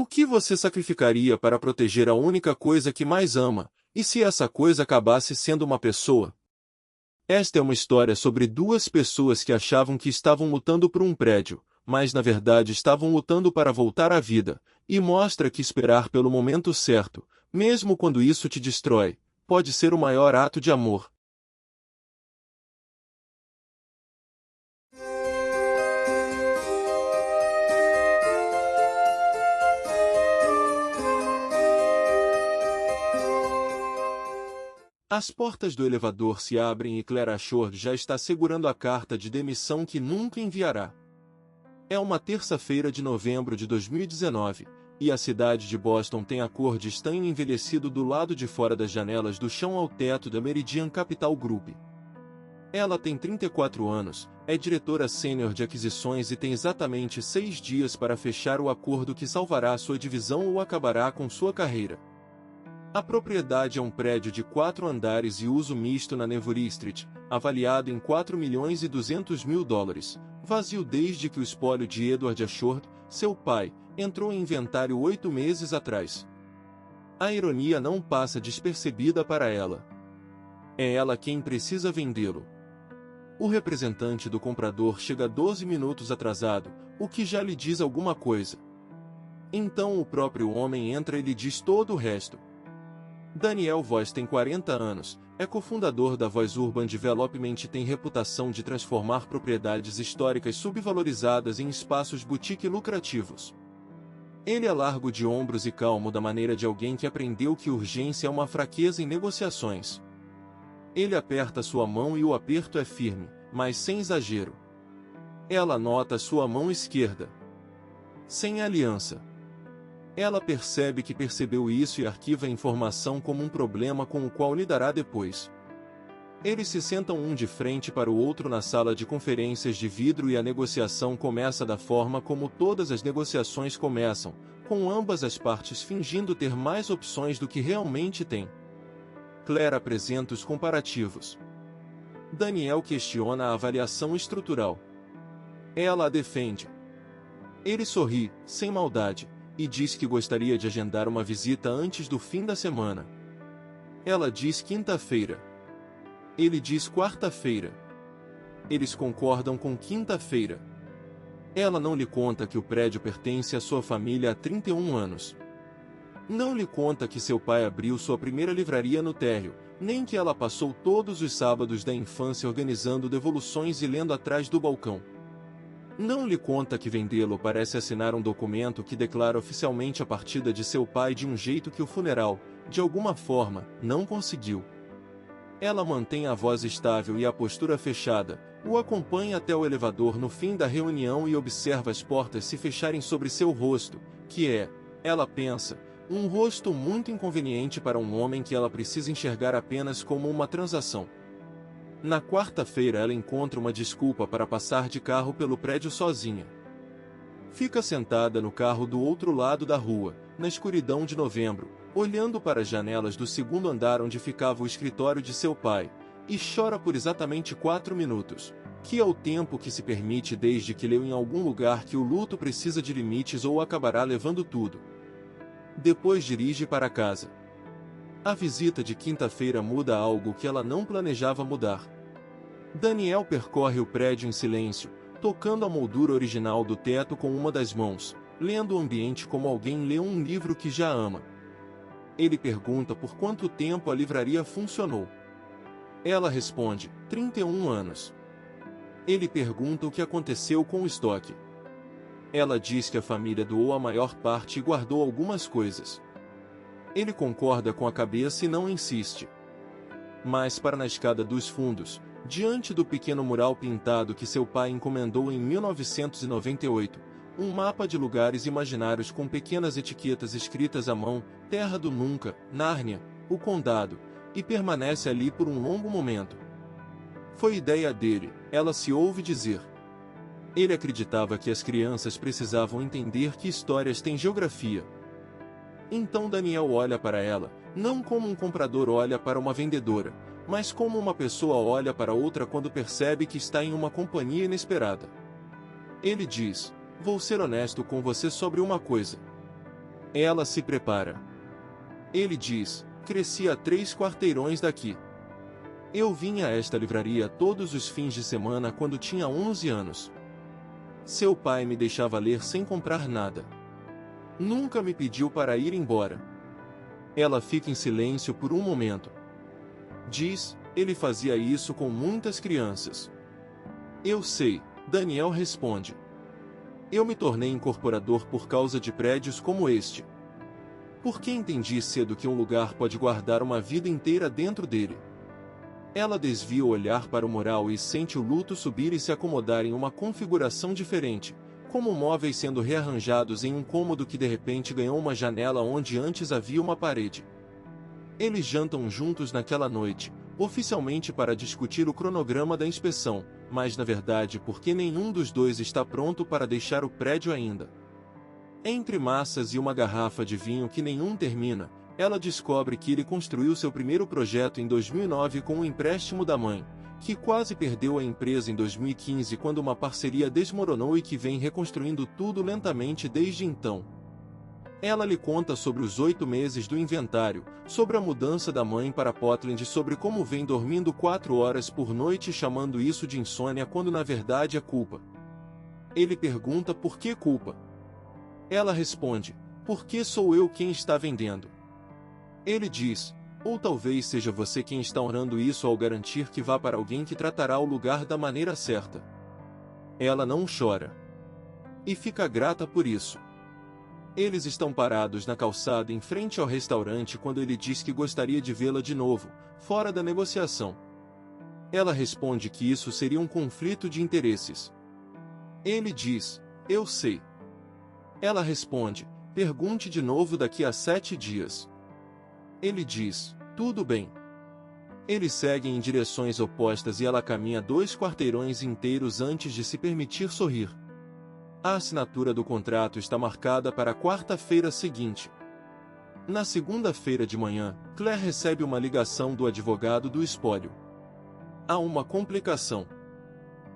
O que você sacrificaria para proteger a única coisa que mais ama, e se essa coisa acabasse sendo uma pessoa? Esta é uma história sobre duas pessoas que achavam que estavam lutando por um prédio, mas na verdade estavam lutando para voltar à vida, e mostra que esperar pelo momento certo, mesmo quando isso te destrói, pode ser o maior ato de amor. As portas do elevador se abrem e Claire Ashford já está segurando a carta de demissão que nunca enviará. É uma terça-feira de novembro de 2019, e a cidade de Boston tem a cor de estanho envelhecido do lado de fora das janelas do chão ao teto da Meridian Capital Group. Ela tem 34 anos, é diretora sênior de aquisições e tem exatamente 6 dias para fechar o acordo que salvará sua divisão ou acabará com sua carreira. A propriedade é um prédio de 4 andares e uso misto na Neville Street, avaliado em $4.200.000, vazio desde que o espólio de Edward Ashford, seu pai, entrou em inventário 8 meses atrás. A ironia não passa despercebida para ela. É ela quem precisa vendê-lo. O representante do comprador chega 12 minutos atrasado, o que já lhe diz alguma coisa. Então o próprio homem entra e lhe diz todo o resto. Daniel Voss tem 40 anos, é cofundador da Voss Urban Development e tem reputação de transformar propriedades históricas subvalorizadas em espaços boutique lucrativos. Ele é largo de ombros e calmo da maneira de alguém que aprendeu que urgência é uma fraqueza em negociações. Ele aperta sua mão e o aperto é firme, mas sem exagero. Ela nota sua mão esquerda. Sem aliança. Ela percebe que percebeu isso e arquiva a informação como um problema com o qual lidará depois. Eles se sentam um de frente para o outro na sala de conferências de vidro e a negociação começa da forma como todas as negociações começam, com ambas as partes fingindo ter mais opções do que realmente têm. Claire apresenta os comparativos. Daniel questiona a avaliação estrutural. Ela a defende. Ele sorri, sem maldade, e diz que gostaria de agendar uma visita antes do fim da semana. Ela diz quinta-feira. Ele diz quarta-feira. Eles concordam com quinta-feira. Ela não lhe conta que o prédio pertence à sua família há 31 anos. Não lhe conta que seu pai abriu sua primeira livraria no térreo, nem que ela passou todos os sábados da infância organizando devoluções e lendo atrás do balcão. Não lhe conta que vendê-lo parece assinar um documento que declara oficialmente a partida de seu pai de um jeito que o funeral, de alguma forma, não conseguiu. Ela mantém a voz estável e a postura fechada, o acompanha até o elevador no fim da reunião e observa as portas se fecharem sobre seu rosto, que é, ela pensa, um rosto muito inconveniente para um homem que ela precisa enxergar apenas como uma transação. Na quarta-feira ela encontra uma desculpa para passar de carro pelo prédio sozinha. Fica sentada no carro do outro lado da rua, na escuridão de novembro, olhando para as janelas do segundo andar onde ficava o escritório de seu pai, e chora por exatamente 4 minutos, que é o tempo que se permite desde que leu em algum lugar que o luto precisa de limites ou acabará levando tudo. Depois dirige para casa. A visita de quinta-feira muda algo que ela não planejava mudar. Daniel percorre o prédio em silêncio, tocando a moldura original do teto com uma das mãos, lendo o ambiente como alguém lê um livro que já ama. Ele pergunta por quanto tempo a livraria funcionou. Ela responde, 31 anos. Ele pergunta o que aconteceu com o estoque. Ela diz que a família doou a maior parte e guardou algumas coisas. Ele concorda com a cabeça e não insiste. Mas para na escada dos fundos, diante do pequeno mural pintado que seu pai encomendou em 1998, um mapa de lugares imaginários com pequenas etiquetas escritas à mão, Terra do Nunca, Nárnia, o Condado, e permanece ali por um longo momento. Foi ideia dele, ela se ouve dizer. Ele acreditava que as crianças precisavam entender que histórias têm geografia. Então Daniel olha para ela, não como um comprador olha para uma vendedora, mas como uma pessoa olha para outra quando percebe que está em uma companhia inesperada. Ele diz, vou ser honesto com você sobre uma coisa. Ela se prepara. Ele diz: cresci a 3 quarteirões daqui. Eu vinha a esta livraria todos os fins de semana quando tinha 11 anos. Seu pai me deixava ler sem comprar nada. Nunca me pediu para ir embora. Ela fica em silêncio por um momento. Diz: ele fazia isso com muitas crianças. Eu sei, Daniel responde. Eu me tornei incorporador por causa de prédios como este. Porque entendi cedo que um lugar pode guardar uma vida inteira dentro dele. Ela desvia o olhar para o mural e sente o luto subir e se acomodar em uma configuração diferente, como móveis sendo rearranjados em um cômodo que de repente ganhou uma janela onde antes havia uma parede. Eles jantam juntos naquela noite, oficialmente para discutir o cronograma da inspeção, mas na verdade porque nenhum dos dois está pronto para deixar o prédio ainda. Entre massas e uma garrafa de vinho que nenhum termina, ela descobre que ele construiu seu primeiro projeto em 2009 com um empréstimo da mãe, que quase perdeu a empresa em 2015 quando uma parceria desmoronou e que vem reconstruindo tudo lentamente desde então. Ela lhe conta sobre os 8 meses do inventário, sobre a mudança da mãe para Portland e sobre como vem dormindo 4 horas por noite chamando isso de insônia quando na verdade é culpa. Ele pergunta por que culpa. Ela responde: porque sou eu quem está vendendo. Ele diz: ou talvez seja você quem está honrando isso ao garantir que vá para alguém que tratará o lugar da maneira certa. Ela não chora. E fica grata por isso. Eles estão parados na calçada em frente ao restaurante quando ele diz que gostaria de vê-la de novo, fora da negociação. Ela responde que isso seria um conflito de interesses. Ele diz: eu sei. Ela responde: pergunte de novo daqui a 7 dias. Ele diz: tudo bem. Eles seguem em direções opostas e ela caminha 2 quarteirões inteiros antes de se permitir sorrir. A assinatura do contrato está marcada para a quarta-feira seguinte. Na segunda-feira de manhã, Claire recebe uma ligação do advogado do espólio. Há uma complicação.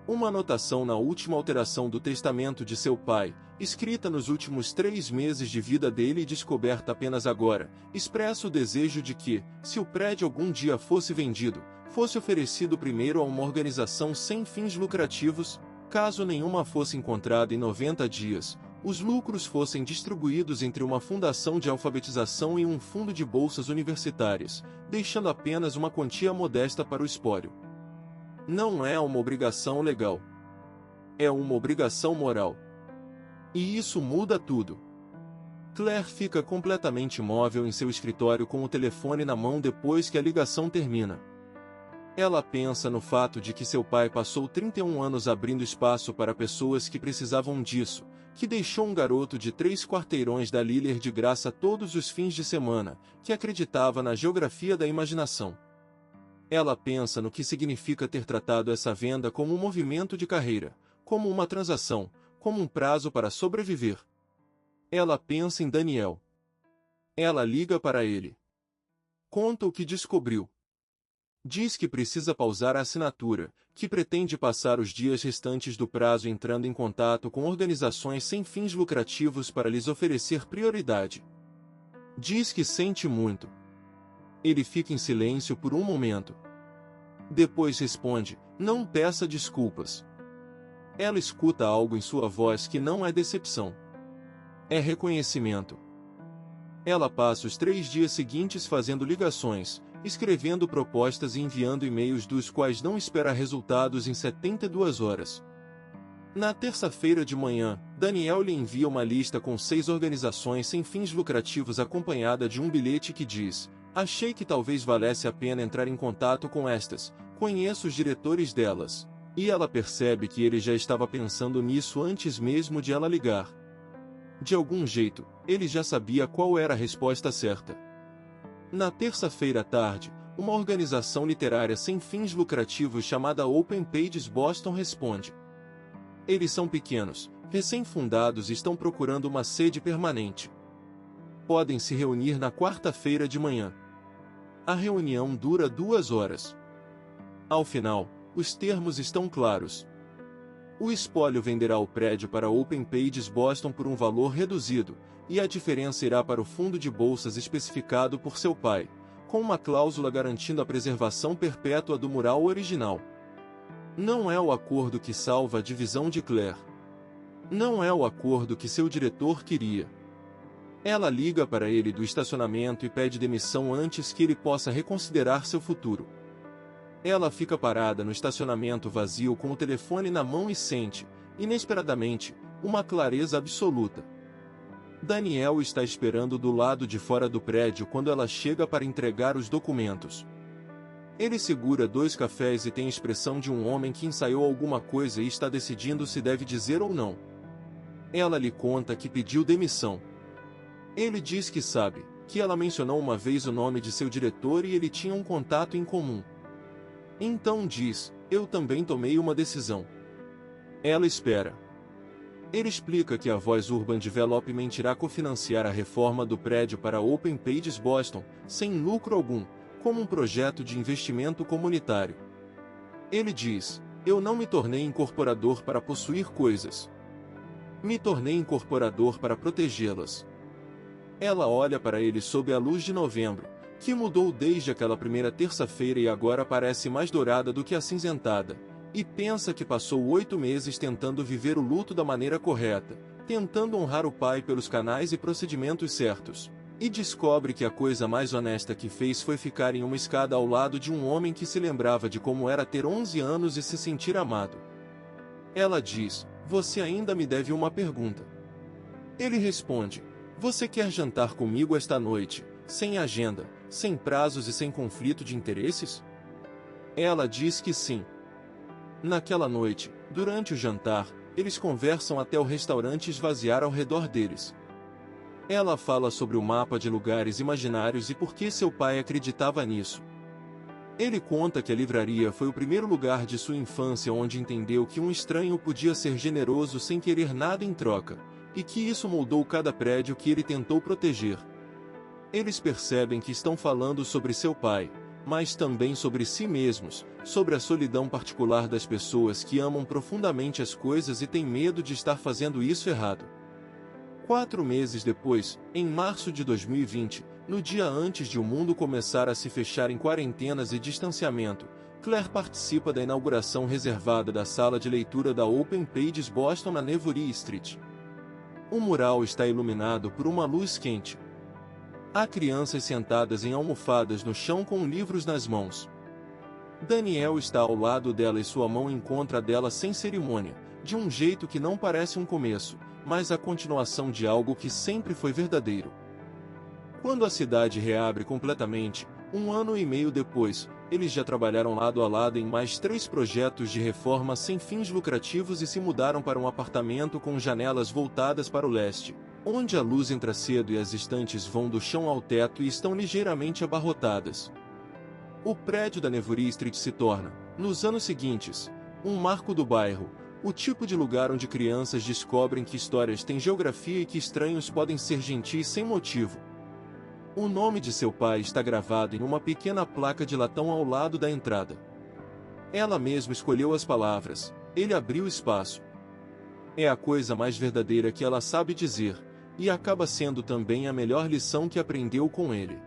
Uma anotação na última alteração do testamento de seu pai, escrita nos últimos 3 meses de vida dele e descoberta apenas agora, expressa o desejo de que, se o prédio algum dia fosse vendido, fosse oferecido primeiro a uma organização sem fins lucrativos. Caso nenhuma fosse encontrada em 90 dias, os lucros fossem distribuídos entre uma fundação de alfabetização e um fundo de bolsas universitárias, deixando apenas uma quantia modesta para o espólio. Não é uma obrigação legal. É uma obrigação moral. E isso muda tudo. Claire fica completamente imóvel em seu escritório com o telefone na mão depois que a ligação termina. Ela pensa no fato de que seu pai passou 31 anos abrindo espaço para pessoas que precisavam disso, que deixou um garoto de 3 quarteirões da Liller de graça todos os fins de semana, que acreditava na geografia da imaginação. Ela pensa no que significa ter tratado essa venda como um movimento de carreira, como uma transação, como um prazo para sobreviver. Ela pensa em Daniel. Ela liga para ele. Conta o que descobriu. Diz que precisa pausar a assinatura, que pretende passar os dias restantes do prazo entrando em contato com organizações sem fins lucrativos para lhes oferecer prioridade. Diz que sente muito. Ele fica em silêncio por um momento. Depois responde: não peça desculpas. Ela escuta algo em sua voz que não é decepção. É reconhecimento. Ela passa os 3 dias seguintes fazendo ligações, escrevendo propostas e enviando e-mails dos quais não espera resultados em 72 horas. Na terça-feira de manhã, Daniel lhe envia uma lista com 6 organizações sem fins lucrativos acompanhada de um bilhete que diz: achei que talvez valesse a pena entrar em contato com estas, conheço os diretores delas. E ela percebe que ele já estava pensando nisso antes mesmo de ela ligar. De algum jeito, ele já sabia qual era a resposta certa. Na terça-feira à tarde, uma organização literária sem fins lucrativos chamada Open Pages Boston responde. Eles são pequenos, recém-fundados e estão procurando uma sede permanente. Podem se reunir na quarta-feira de manhã. A reunião dura 2 horas. Ao final, os termos estão claros. O espólio venderá o prédio para Open Pages Boston por um valor reduzido, e a diferença irá para o fundo de bolsas especificado por seu pai, com uma cláusula garantindo a preservação perpétua do mural original. Não é o acordo que salva a divisão de Claire. Não é o acordo que seu diretor queria. Ela liga para ele do estacionamento e pede demissão antes que ele possa reconsiderar seu futuro. Ela fica parada no estacionamento vazio com o telefone na mão e sente, inesperadamente, uma clareza absoluta. Daniel está esperando do lado de fora do prédio quando ela chega para entregar os documentos. Ele segura 2 cafés e tem a expressão de um homem que ensaiou alguma coisa e está decidindo se deve dizer ou não. Ela lhe conta que pediu demissão. Ele diz que sabe, que ela mencionou uma vez o nome de seu diretor e ele tinha um contato em comum. Então diz, eu também tomei uma decisão. Ela espera. Ele explica que a Voice Urban Development irá cofinanciar a reforma do prédio para Open Pages Boston, sem lucro algum, como um projeto de investimento comunitário. Ele diz, eu não me tornei incorporador para possuir coisas. Me tornei incorporador para protegê-las. Ela olha para ele sob a luz de novembro, que mudou desde aquela primeira terça-feira e agora parece mais dourada do que acinzentada, e pensa que passou 8 meses tentando viver o luto da maneira correta, tentando honrar o pai pelos canais e procedimentos certos, e descobre que a coisa mais honesta que fez foi ficar em uma escada ao lado de um homem que se lembrava de como era ter 11 anos e se sentir amado. Ela diz, você ainda me deve uma pergunta. Ele responde, você quer jantar comigo esta noite, sem agenda, sem prazos e sem conflito de interesses? Ela diz que sim. Naquela noite, durante o jantar, eles conversam até o restaurante esvaziar ao redor deles. Ela fala sobre o mapa de lugares imaginários e por que seu pai acreditava nisso. Ele conta que a livraria foi o primeiro lugar de sua infância onde entendeu que um estranho podia ser generoso sem querer nada em troca, e que isso moldou cada prédio que ele tentou proteger. Eles percebem que estão falando sobre seu pai, mas também sobre si mesmos, sobre a solidão particular das pessoas que amam profundamente as coisas e têm medo de estar fazendo isso errado. 4 meses depois, em março de 2020, no dia antes de o mundo começar a se fechar em quarentenas e distanciamento, Claire participa da inauguração reservada da sala de leitura da Open Pages Boston na Nevury Street. O mural está iluminado por uma luz quente. Há crianças sentadas em almofadas no chão com livros nas mãos. Daniel está ao lado dela e sua mão encontra a dela sem cerimônia, de um jeito que não parece um começo, mas a continuação de algo que sempre foi verdadeiro. Quando a cidade reabre completamente, 1 ano e meio depois, eles já trabalharam lado a lado em mais 3 projetos de reforma sem fins lucrativos e se mudaram para um apartamento com janelas voltadas para o leste, onde a luz entra cedo e as estantes vão do chão ao teto e estão ligeiramente abarrotadas. O prédio da Nevury Street se torna, nos anos seguintes, um marco do bairro, o tipo de lugar onde crianças descobrem que histórias têm geografia e que estranhos podem ser gentis sem motivo. O nome de seu pai está gravado em uma pequena placa de latão ao lado da entrada. Ela mesma escolheu as palavras, ele abriu espaço. É a coisa mais verdadeira que ela sabe dizer, e acaba sendo também a melhor lição que aprendeu com ele.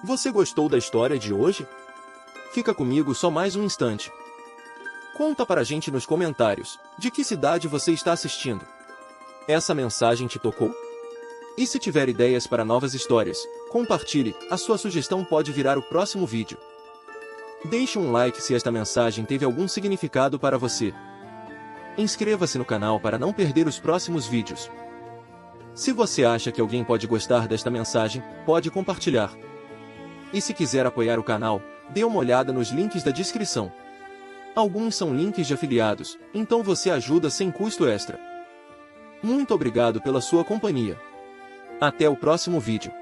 Você gostou da história de hoje? Fica comigo só mais um instante. Conta pra gente nos comentários, de que cidade você está assistindo. Essa mensagem te tocou? E se tiver ideias para novas histórias, compartilhe, a sua sugestão pode virar o próximo vídeo. Deixe um like se esta mensagem teve algum significado para você. Inscreva-se no canal para não perder os próximos vídeos. Se você acha que alguém pode gostar desta mensagem, pode compartilhar. E se quiser apoiar o canal, dê uma olhada nos links da descrição. Alguns são links de afiliados, então você ajuda sem custo extra. Muito obrigado pela sua companhia. Até o próximo vídeo.